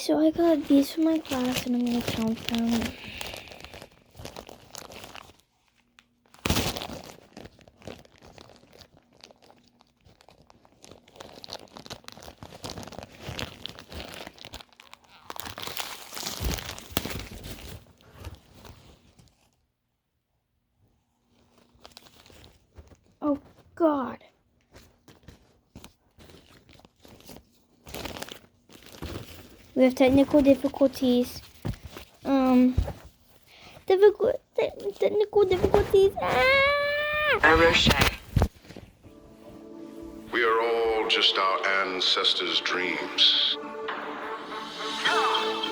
so I got these for my class and I'm gonna count them. Oh God. We have technical difficulties. Technical difficulties. We are all just our ancestors' dreams.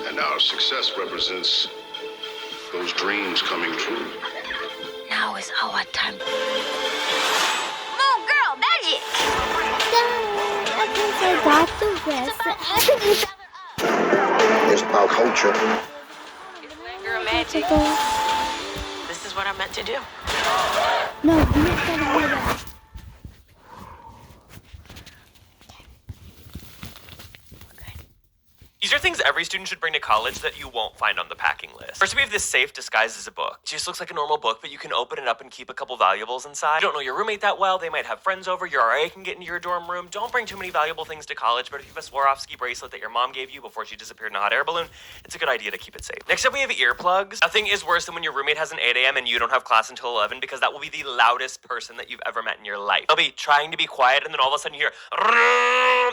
And our success represents those dreams coming true. Now is our time. Move, girl, magic! I got the rest. It's about culture. Girl, magic. This is what I'm meant to do. No, you just gotta do that. These are things every student should bring to college that you won't find on the packing list. First, we have this safe disguised as a book. It just looks like a normal book, but you can open it up and keep a couple valuables inside. You don't know your roommate that well, they might have friends over, your RA can get into your dorm room. Don't bring too many valuable things to college, but if you have a Swarovski bracelet that your mom gave you before she disappeared in a hot air balloon, it's a good idea to keep it safe. Next up, we have earplugs. Nothing is worse than when your roommate has an 8 a.m. and you don't have class until 11, because that will be the loudest person that you've ever met in your life. They'll be trying to be quiet, and then all of a sudden you hear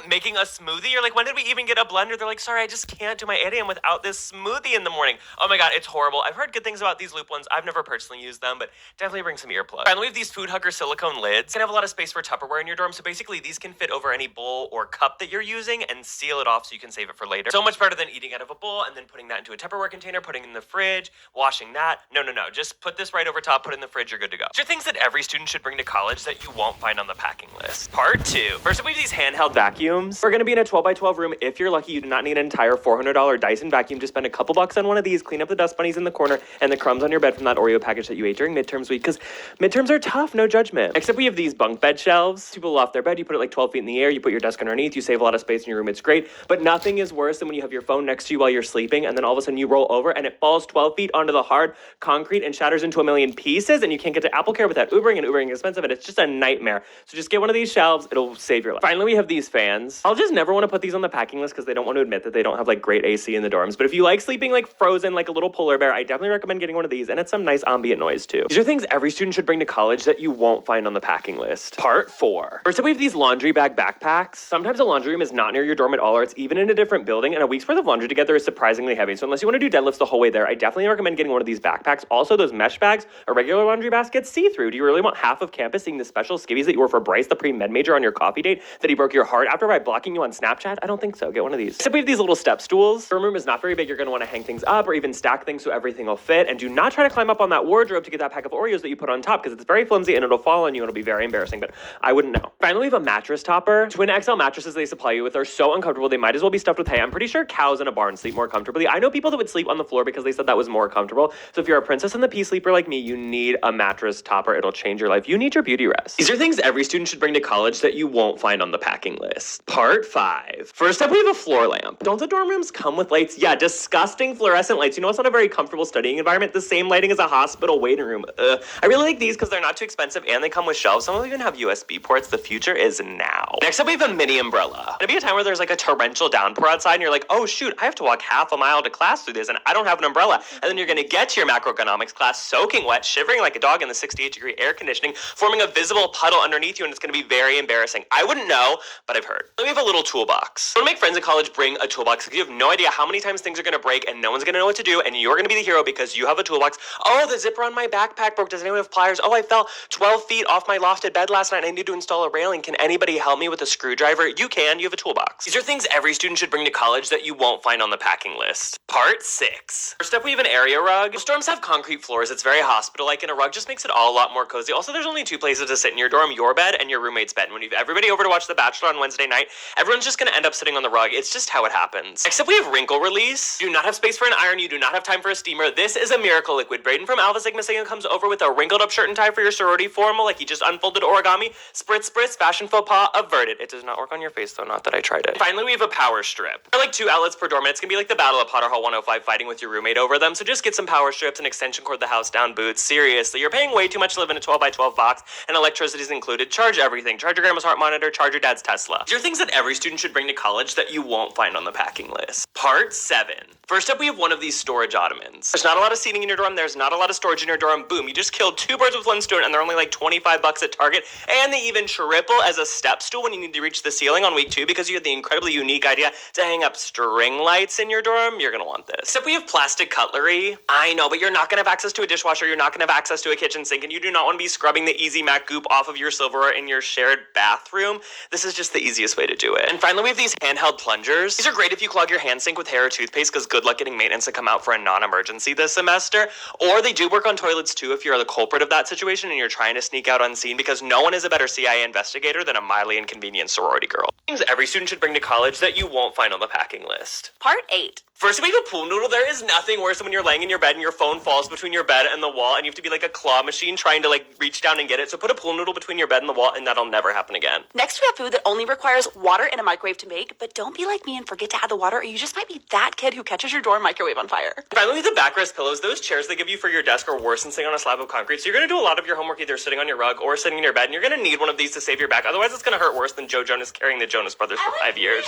making a smoothie. You're like, when did we even get a blender? They're like, sorry, I just can't do my 8 a.m. without this smoothie in the morning. Oh my God, it's horrible. I've heard good things about these Loop ones. I've never personally used them, but definitely bring some earplugs. Finally, we have these Food Hugger silicone lids. You can have a lot of space for Tupperware in your dorm, so basically these can fit over any bowl or cup that you're using and seal it off so you can save it for later. So much better than eating out of a bowl and then putting that into a Tupperware container, putting it in the fridge, washing that. No. Just put this right over top, put it in the fridge, you're good to go. These are things that every student should bring to college that you won't find on the packing list. Part 2. First up, we have these handheld vacuums. We're gonna be in a 12 by 12 room. If you're lucky, you do not need an entire $400 Dyson vacuum. Just spend a couple bucks on one of these, clean up the dust bunnies in the corner and the crumbs on your bed from that Oreo package that you ate during midterms week, because midterms are tough, no judgment. Except we have these bunk bed shelves. People off their bed, you put it like 12 feet in the air, you put your desk underneath, you save a lot of space in your room, it's great. But nothing is worse than when you have your phone next to you while you're sleeping and then all of a sudden you roll over and it falls 12 feet onto the hard concrete and shatters into a million pieces and you can't get to AppleCare without Ubering, and Ubering is expensive and it's just a nightmare. So just get one of these shelves, it'll save your life. Finally, we have these fans. I'll just never want to put these on the packing list because they don't want to admit that they don't have like great AC in the dorms. But if you like sleeping like frozen like a little polar bear, I definitely recommend getting one of these, and it's some nice ambient noise too. These are things every student should bring to college that you won't find on the packing list. Part 4. First up, we have these laundry bag backpacks. Sometimes a laundry room is not near your dorm at all, or it's even in a different building, and a week's worth of laundry together is surprisingly heavy. So unless you want to do deadlifts the whole way there, I definitely recommend getting one of these backpacks. Also, those mesh bags or regular laundry baskets see-through. Do you really want half of campus seeing the special skivvies that you wore for Bryce, the pre-med major, on your coffee date that he broke your heart after by blocking you on Snapchat? I don't think so. Get one of these. Except we have these little step stools. Dorm room is not very big. You're going to want to hang things up or even stack things so everything will fit. And do not try to climb up on that wardrobe to get that pack of Oreos that you put on top, because it's very flimsy and it'll fall on you and it'll be very embarrassing, but I wouldn't know. Finally, we have a mattress topper. Twin XL mattresses they supply you with are so uncomfortable, they might as well be stuffed with hay. I'm pretty sure cows in a barn sleep more comfortably. I know people that would sleep on the floor because they said that was more comfortable. So if you're a princess in the pea sleeper like me, you need a mattress topper. It'll change your life. You need your beauty rest. These are things every student should bring to college that you won't find on the packing list. Part 5. First up, we have a floor lamp. Don't the dorm rooms come with lights? Yeah, disgusting fluorescent lights. You know, it's not a very comfortable studying environment. The same lighting as a hospital waiting room. I really like these because they're not too expensive and they come with shelves. Some of them even have USB ports. The future is now. Next up, we have a mini umbrella. It'll be a time where there's like a torrential downpour outside and you're like, oh shoot, I have to walk half a mile to class through this and I don't have an umbrella. And then you're gonna get to your macroeconomics class soaking wet, shivering like a dog in the 68-degree air conditioning, forming a visible puddle underneath you, and it's gonna be very embarrassing. I wouldn't know, but I've heard. Then we have a little toolbox. When I make friends in college, bring a toolbox because you have no idea how many times things are gonna break and no one's gonna know what to do, and you're gonna be the hero because you have a toolbox. Oh, the zipper on my backpack broke. Does anyone have pliers? Oh, I fell 12 feet off my lofted bed last night and I need to install a railing. Can anybody help me with a screwdriver? You can. You have a toolbox. These are things every student should bring to college that you won't find on the packing list. Part 6. First up, we have an area rug. Most dorms have concrete floors. It's very hospital-like, and a rug just makes it all a lot more cozy. Also, there's only 2 places to sit in your dorm, your bed and your roommate's bed. When you have everybody over to watch The Bachelor on Wednesday night, everyone's just gonna end up sitting on the rug. It's just how it happens. Except we have wrinkle release. You do not have space for an iron. You do not have time for a steamer. This is a miracle liquid. Braden from Alpha Sigma Sigma comes over with a wrinkled up shirt and tie for your sorority formal, like he just unfolded origami. Spritz, spritz, fashion faux pas, averted. it. It does not work on your face though, not that I tried it. Finally, we have a power strip. There are like 2 outlets per dorm, and it's gonna be like the Battle of Potter Hall 105 fighting with your roommate over them. So just get some power strips, an extension cord, the house down boots. Seriously, you're paying way too much to live in a 12 by 12 box, and electricity is included. Charge everything. Charge your grandma's heart monitor, charge your dad's Tesla. These are things that every student should bring to college that you won't find on the packing list. Part 7. First up, we have one of these storage ottomans. There's not a lot of seating in your dorm, there's not a lot of storage in your dorm. Boom, you just killed 2 birds with one stone, and they're only like 25 bucks at Target, and they even triple as a step stool when you need to reach the ceiling on week 2 because you had the incredibly unique idea to hang up string lights in your dorm. You're gonna want this. Except we have plastic cutlery. I know, but you're not gonna have access to a dishwasher, you're not gonna have access to a kitchen sink, and you do not want to be scrubbing the Easy Mac goop off of your silverware in your shared bathroom. This is just the easiest way to do it. And finally, we have these handheld plungers. These are great if you clog your hand sink with hair or toothpaste, because good luck getting maintenance to come out for a non-emergency this semester. Or they do work on toilets too if you're the culprit of that situation and you're trying to sneak out unseen, because no one is a better CIA investigator than a mildly inconvenient sorority girl. Things every student should bring to college that you won't find on the packing list. Part 8. First, we have a pool noodle. There is nothing worse than when you're laying in your bed and your phone falls between your bed and the wall, and you have to be like a claw machine trying to like reach down and get it. So put a pool noodle between your bed and the wall, and that'll never happen again. Next, we have food that only requires water and a microwave to make, but don't be like me and forget to add the water, or you just might be that kid who catches your dorm microwave on fire. Finally, the backrest pillows. Those chairs they give you for your desk are worse than sitting on a slab of concrete. So you're going to do a lot of your homework either sitting on your rug or sitting in your bed, and you're going to need one of these to save your back. Otherwise, it's going to hurt worse than Joe Jonas carrying the Jonas Brothers for 5 years.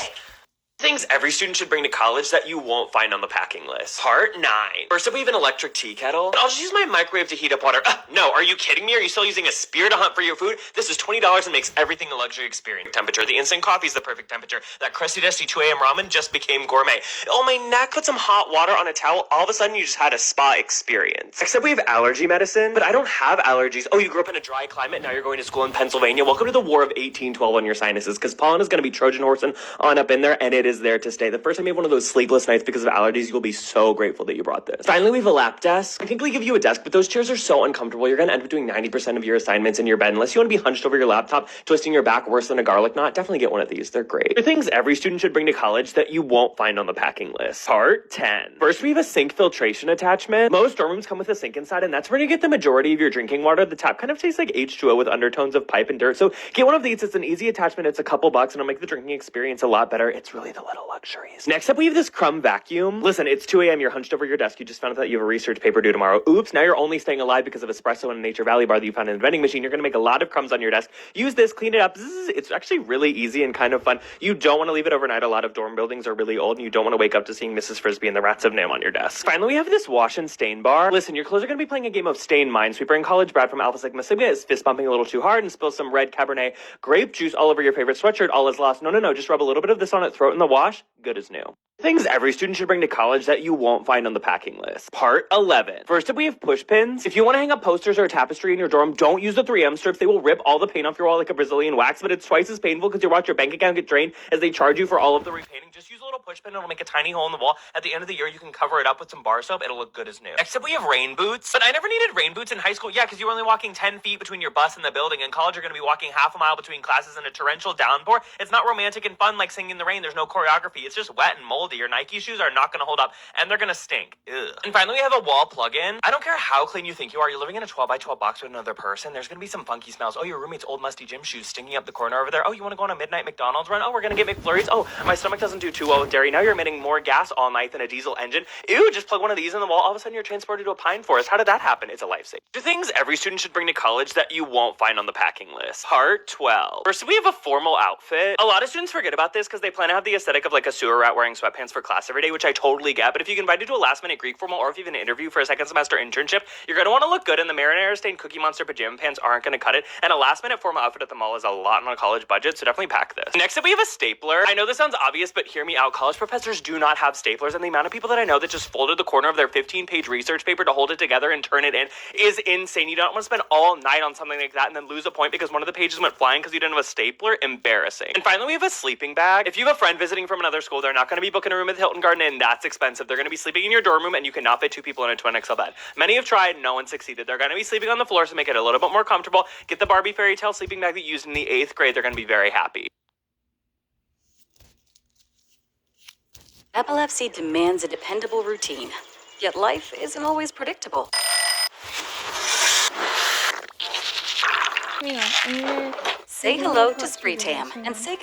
Things every student should bring to college that you won't find on the packing list. Part 9. First up, we have an electric tea kettle. I'll just use my microwave to heat up water. No, are you kidding me? Are you still using a spear to hunt for your food? This is $20 and makes everything a luxury experience. Temperature. The instant coffee is the perfect temperature. That crusty dusty 2 a.m. ramen just became gourmet. Oh, my neck. Put some hot water on a towel. All of a sudden, you just had a spa experience. Except we have allergy medicine, but I don't have allergies. Oh, you grew up in a dry climate. Now you're going to school in Pennsylvania. Welcome to the War of 1812 on your sinuses, because pollen is going to be Trojan horsing on up in there, and it is there to stay. The first time you have one of those sleepless nights because of allergies, you'll be so grateful that you brought this. Finally, we have a lap desk. I think we give you a desk, but those chairs are so uncomfortable. You're going to end up doing 90% of your assignments in your bed. Unless you want to be hunched over your laptop, twisting your back worse than a garlic knot, definitely get one of these. They're great. They're things every student should bring to college that you won't find on the packing list. Part 10. First, we have a sink filtration attachment. Most dorm rooms come with a sink inside, and that's where you get the majority of your drinking water. The tap kind of tastes like H2O with undertones of pipe and dirt. So get one of these. It's an easy attachment. It's a couple bucks, and it'll make the drinking experience a lot better. It's really the little luxuries. Next up, we have this crumb vacuum. Listen, it's 2 a.m. You're hunched over your desk. You just found out that you have a research paper due tomorrow. Oops, now you're only staying alive because of espresso and a Nature Valley bar that you found in the vending machine. You're going to make a lot of crumbs on your desk. Use this, clean it up. It's actually really easy and kind of fun. You don't want to leave it overnight. A lot of dorm buildings are really old, and you don't want to wake up to seeing Mrs. Frisbee and the Rats of Nim on your desk. Finally, we have this wash and stain bar. Listen, your clothes are going to be playing a game of Stain Minesweeper in college. Brad from Alpha Sigma Sigma is fist bumping a little too hard and spills some red Cabernet grape juice all over your favorite sweatshirt. All is lost. No. Just rub a little bit of this on it, throw it in the wash. Good as new. Things every student should bring to college that you won't find on the packing list. Part 11. First up, we have push pins. If you want to hang up posters or a tapestry in your dorm, don't use the 3M strips. They will rip all the paint off your wall like a Brazilian wax, but it's twice as painful because you'll watch your bank account get drained as they charge you for all of the repainting. Just use a little push pin. It'll make a tiny hole in the wall. At the end of the year, you can cover it up with some bar soap. It'll look good as new. Except we have rain boots. But I never needed rain boots in high school. Yeah, because you were only walking 10 feet between your bus and the building. In college, you're going to be walking half a mile between classes in a torrential downpour. It's not romantic and fun like singing in the rain. There's no choreography. It's just wet and moldy. Your Nike shoes are not going to hold up, and they're going to stink. Ugh. And finally, we have a wall plug-in. I don't care how clean you think you are. You're living in a 12 by 12 box with another person. There's going to be some funky smells. Oh, your roommate's old musty gym shoes stinking up the corner over there. Oh, you want to go on a midnight McDonald's run? Oh, we're going to get McFlurries. Oh, my stomach doesn't do too well with dairy. Now you're emitting more gas all night than a diesel engine. Ew, just plug one of these in the wall. All of a sudden, you're transported to a pine forest. How did that happen? It's a lifesaver. The things every student should bring to college that you won't find on the packing list. Part 12. First, we have a formal outfit. A lot of students forget about this because they plan to have the aesthetic of like a sewer rat wearing sweatpants for class every day, which I totally get. But if you get invited to a last-minute Greek formal, or if you have an interview for a second semester internship, you're going to want to look good, and the marinara-stained Cookie Monster pajama pants aren't going to cut it. And a last-minute formal outfit at the mall is a lot on a college budget, so definitely pack this. Next up, we have a stapler. I know this sounds obvious, but hear me out. College professors do not have staplers, and the amount of people that I know that just folded the corner of their 15-page research paper to hold it together and turn it in is insane. You don't want to spend all night on something like that and then lose a point because one of the pages went flying because you didn't have a stapler. Embarrassing. And finally, we have a sleeping bag. If you have a friend visiting from another school, they're not going to be booking a room at the Hilton Garden Inn. That's expensive. They're going to be sleeping in your dorm room, and you cannot fit 2 people in a twin XL bed. Many have tried, no one succeeded. They're going to be sleeping on the floor, so make it a little bit more comfortable. Get the Barbie fairy tale sleeping bag that you used in the 8th grade. They're going to be very happy. Epilepsy demands a dependable routine, yet life isn't always predictable. Yeah, Say hello to Spreetam and say